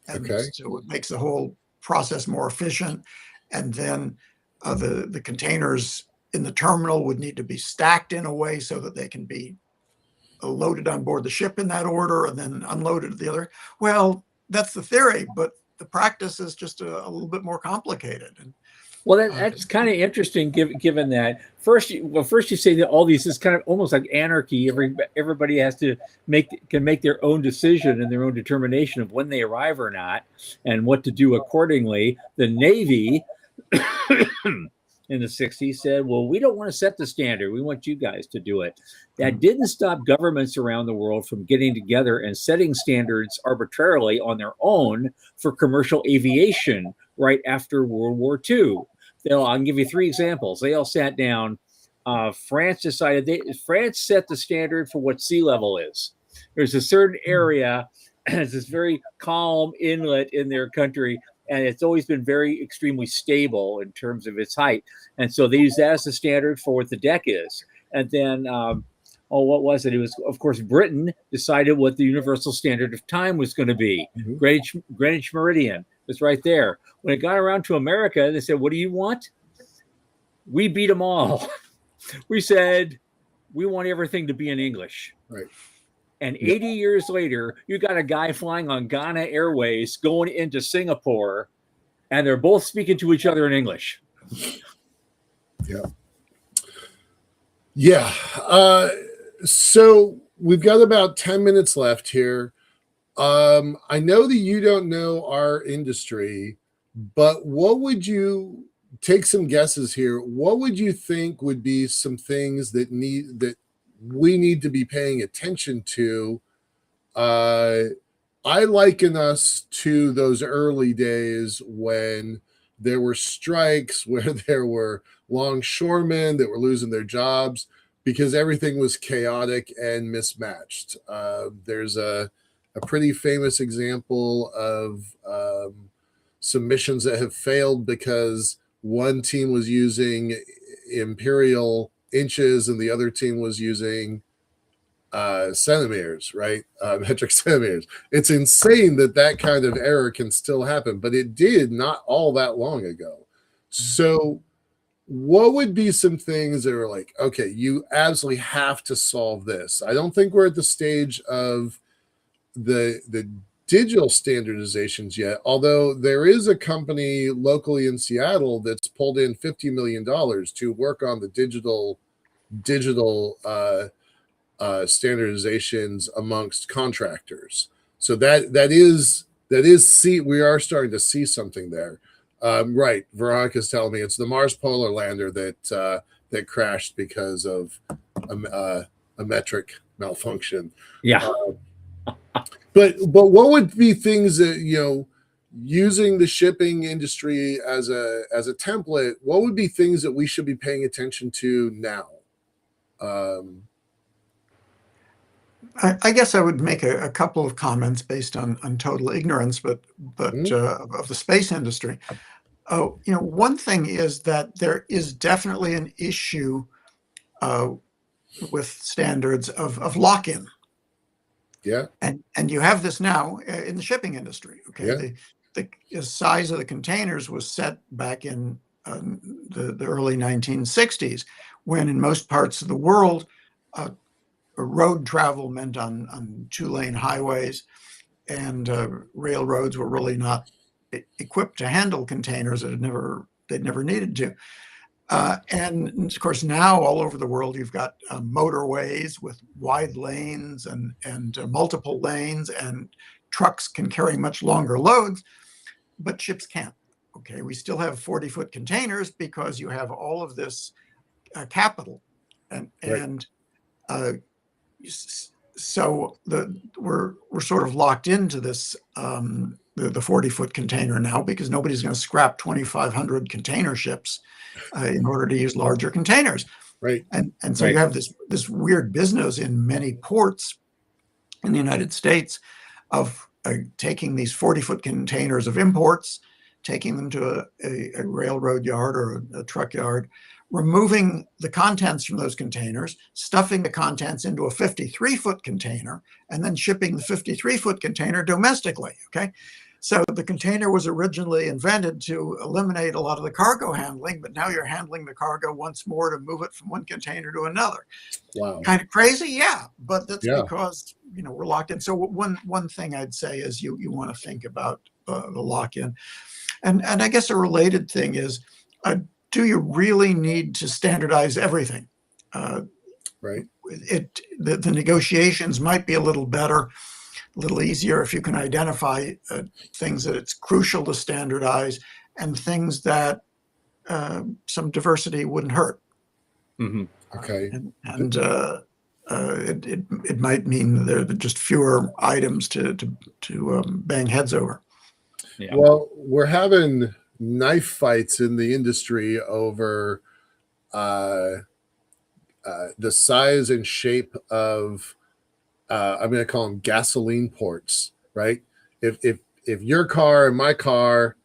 And so it makes the whole process more efficient. And then the containers in the terminal would need to be stacked in a way so that they can be loaded on board the ship in that order and then unloaded at the other. Well, that's the theory, but the practice is just a little bit more complicated. And well, that's kind of interesting, given that first you say that all these is kind of almost like anarchy. Everybody can make their own decision and their own determination of when they arrive or not, and what to do accordingly. The Navy in the 60s said, well, we don't want to set the standard. We want you guys to do it. That didn't stop governments around the world from getting together and setting standards arbitrarily on their own for commercial aviation right after World War II. I'll give you 3 examples. They all sat down. France set the standard for what sea level is. There's a certain area, it's this very calm inlet in their country, and it's always been very extremely stable in terms of its height. And so they use that as the standard for what the deck is. And then, what was it? It was, of course, Britain decided what the universal standard of time was going to be. Greenwich Meridian was right there. When it got around to America, they said, what do you want? We beat them all. We said, we want everything to be in English. Right. And 80 years later, you got a guy flying on Ghana Airways going into Singapore, and they're both speaking to each other in English. Yeah. So we've got about 10 minutes left here. I know that you don't know our industry, but what would you take some guesses here? What would you think would be some things that we need to be paying attention to? I liken us to those early days when there were strikes, where there were longshoremen that were losing their jobs because everything was chaotic and mismatched. There's a pretty famous example of some missions that have failed because one team was using imperial inches and the other team was using centimeters, right? Metric centimeters. It's insane that kind of error can still happen, but it did not all that long ago. So what would be some things that are like, okay, you absolutely have to solve this? I don't think we're at the stage of the digital standardizations yet, although there is a company locally in Seattle that's pulled in $50 million to work on the digital standardizations amongst contractors. So that is we are starting to see something there. Right, Veronica's telling me it's the Mars Polar Lander that crashed because of a metric malfunction. Yeah. But what would be things that, using the shipping industry as a template, what would be things that we should be paying attention to now? I guess I would make a couple of comments based on total ignorance, but of the space industry. One thing is that there is definitely an issue with standards of lock-in. Yeah. And you have this now in the shipping industry. Okay. Yeah. The size of the containers was set back in the early 1960s, when in most parts of the world, road travel meant on 2-lane highways, and railroads were really not equipped to handle containers that they'd never needed to. And of course, now all over the world, you've got motorways with wide lanes and multiple lanes, and trucks can carry much longer loads, but ships can't. Okay, we still have 40-foot containers because you have all of this capital, and so we're sort of locked into this the 40-foot container now, because nobody's going to scrap 2,500 container ships in order to use larger containers. Right. And so you have this weird business in many ports in the United States of taking these 40-foot containers of imports, taking them to a railroad yard or a truck yard, removing the contents from those containers, stuffing the contents into a 53-foot container, and then shipping the 53-foot container domestically. Okay. So the container was originally invented to eliminate a lot of the cargo handling, but now you're handling the cargo once more to move it from one container to another. Wow. Kind of crazy, yeah, but that's because we're locked in. So one thing I'd say is you want to think about the lock-in, and I guess a related thing is, do you really need to standardize everything? Right. The negotiations might be a little better, a little easier if you can identify things that it's crucial to standardize, and things that some diversity wouldn't hurt. Mm-hmm. Okay. And it might mean there are just fewer items to bang heads over. Yeah. Well, we're having knife fights in the industry over the size and shape of I'm going to call them gasoline ports, right? If your car and my car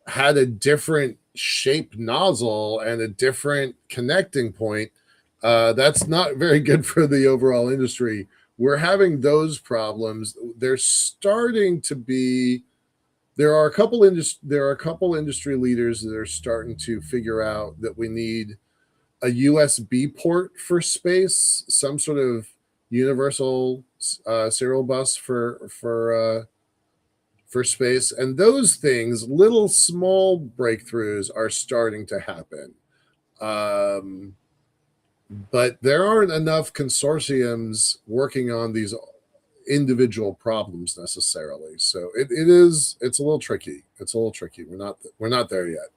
had a different shaped nozzle and a different connecting point, that's not very good for the overall industry. We're having those problems. There's starting to be there are a couple industry leaders that are starting to figure out that we need a USB port for space, some sort of universal serial bus for space, and those things, little small breakthroughs are starting to happen. But there aren't enough consortiums working on these individual problems necessarily. So it's a little tricky. We're not there yet.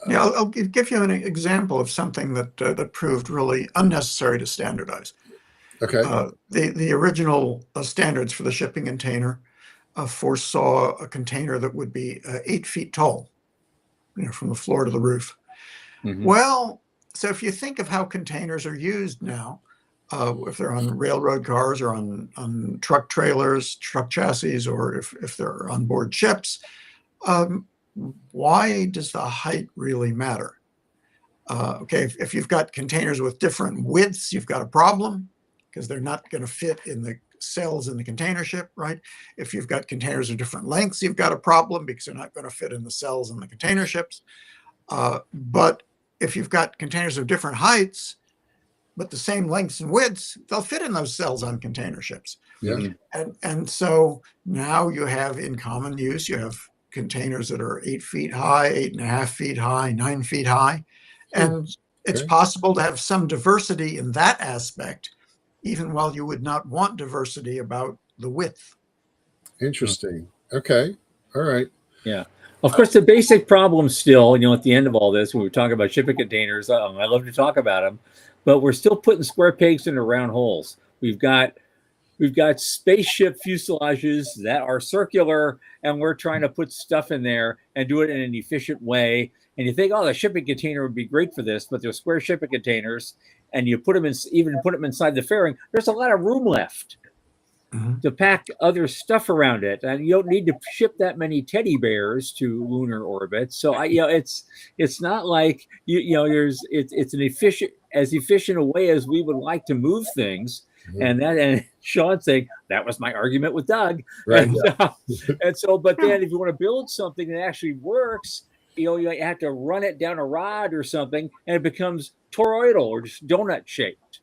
I'll give you an example of something that proved really unnecessary to standardize. Okay. The original standards for the shipping container foresaw a container that would be 8 feet tall, from the floor to the roof. Mhm. Well, so if you think of how containers are used now, if they're on railroad cars or on truck trailers, truck chassis, or if they're on board ships, why does the height really matter? Okay, if you've got containers with different widths, you've got a problem because they're not going to fit in the cells in the container ship, right? If you've got containers of different lengths, you've got a problem because they're not going to fit in the cells in the container ships. But if you've got containers of different heights, but the same lengths and widths, they'll fit in those cells on container ships. Yeah. And so now you have in common use, you have containers that are 8 feet high, 8.5 feet high, 9 feet high. And it's possible to have some diversity in that aspect, even while you would not want diversity about the width. Interesting. Okay. All right. Yeah. Of course, the basic problem still, at the end of all this, when we talk about shipping containers, I love to talk about them, but we're still putting square pegs into round holes. We've got spaceship fuselages that are circular, and we're trying to put stuff in there and do it in an efficient way. And you think, oh, the shipping container would be great for this, but they're square shipping containers, and you put them inside the fairing. There's a lot of room left to pack other stuff around it, and you don't need to ship that many teddy bears to lunar orbit. So it's not like it's an efficient a way as we would like to move things. And Sean saying that was my argument with Doug, right? But then if you want to build something that actually works, you have to run it down a rod or something, and it becomes toroidal or just donut shaped.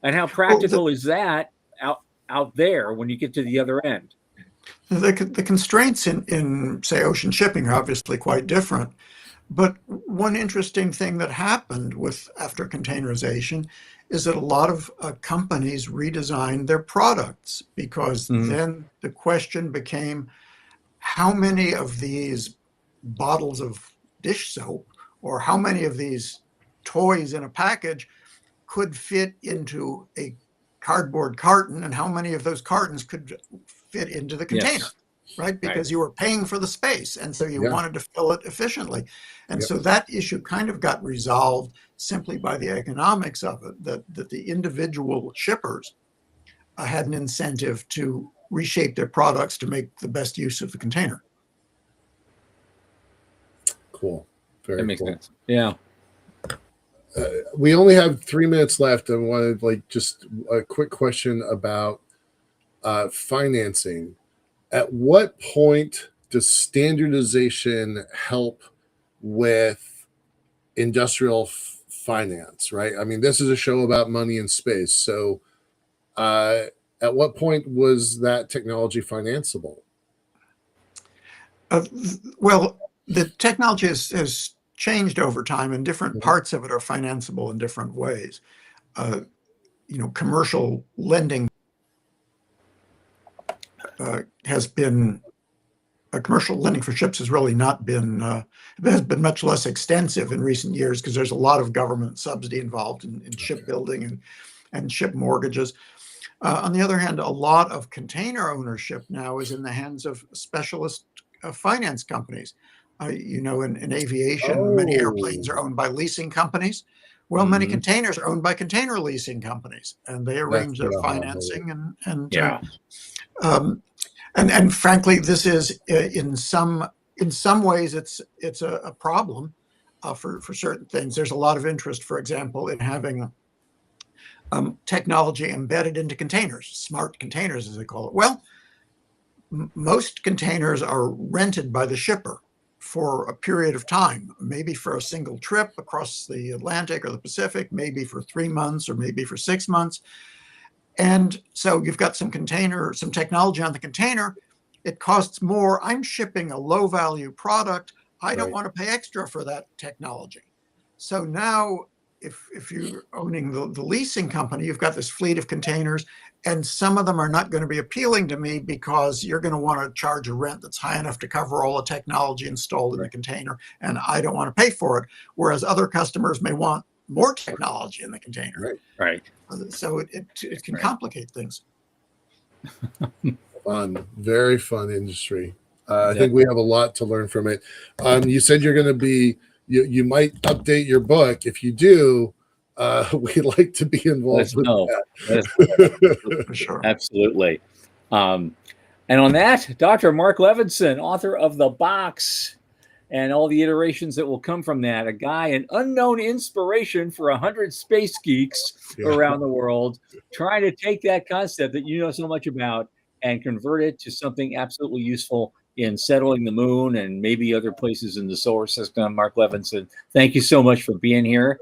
And how practical is that out there when you get to the other end? The constraints in say ocean shipping are obviously quite different. But one interesting thing that happened after containerization is that a lot of companies redesigned their products, because then the question became, how many of these bottles of dish soap or how many of these toys in a package could fit into a cardboard carton, and how many of those cartons could fit into the container? Yes. Right? Because you were paying for the space, and so you wanted to fill it efficiently. And so that issue kind of got resolved simply by the economics of it, that the individual shippers had an incentive to reshape their products to make the best use of the container. Cool. Very that makes cool. sense. Yeah. We only have 3 minutes left. I wanted just a quick question about financing. At what point does standardization help with industrial finance, right? I mean, this is a show about money and space. So at what point was that technology financeable? Well, the technology has changed over time, and different parts of it are financeable in different ways. Commercial lending commercial lending for ships has really not been, has been much less extensive in recent years, because there's a lot of government subsidy involved in shipbuilding and ship mortgages. On the other hand, a lot of container ownership now is in the hands of specialist finance companies. In aviation, many airplanes are owned by leasing companies. Well, many containers are owned by container leasing companies, and they arrange their financing and frankly, this is in some ways it's a problem for certain things. There's a lot of interest, for example, in having technology embedded into containers, smart containers as they call it. Well, most containers are rented by the shipper for a period of time, maybe for a single trip across the Atlantic or the Pacific, maybe for 3 months or maybe for 6 months. And so you've got some technology on the container. It costs more. I'm shipping a low value product. I don't want to pay extra for that technology. So now if you're owning the leasing company, you've got this fleet of containers, and some of them are not going to be appealing to me because you're going to want to charge a rent that's high enough to cover all the technology installed in the container, and I don't want to pay for it. Whereas other customers may want more technology in the container. Right. So it can complicate things. Fun, very fun industry. I think we have a lot to learn from it. You said you're going to be, you might update your book. If you do, we'd like to be involved with that. For sure. Absolutely. And on that, Dr. Marc Levinson, author of The Box and all the iterations that will come from that, a guy, an unknown inspiration for 100 space geeks around the world, trying to take that concept that you know so much about and convert it to something absolutely useful in settling the moon and maybe other places in the solar system. Marc Levinson, thank you so much for being here.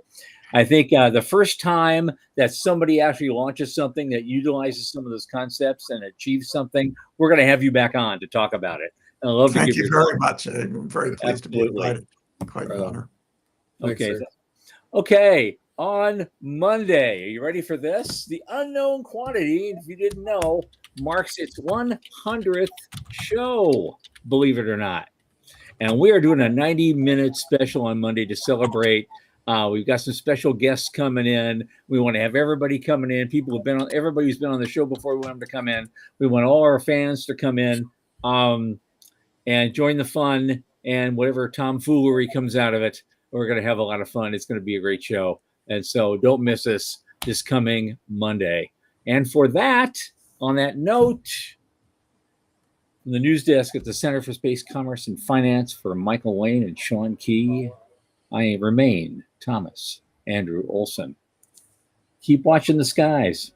I think the first time that somebody actually launches something that utilizes some of those concepts and achieves something, we're going to have you back on to talk about it. And I love to Thank give you very much. I'm very pleased to be invited. Quite an honor. Okay. Okay. On Monday, are you ready for this? The unknown quantity, if you didn't know, marks its 100th show, believe it or not. And we are doing a 90-minute special on Monday to celebrate. We've got some special guests coming in. We want to have everybody coming in. People who've been on, everybody who's been on the show before, we want them to come in. We want all our fans to come in and join the fun, and whatever tomfoolery comes out of it, we're going to have a lot of fun. It's going to be a great show. And so don't miss us this coming Monday. And for that, on that note, from the news desk at the Center for Space Commerce and Finance for Michael Lane and Sean Key, I remain Thomas Andrew Olson. Keep watching the skies.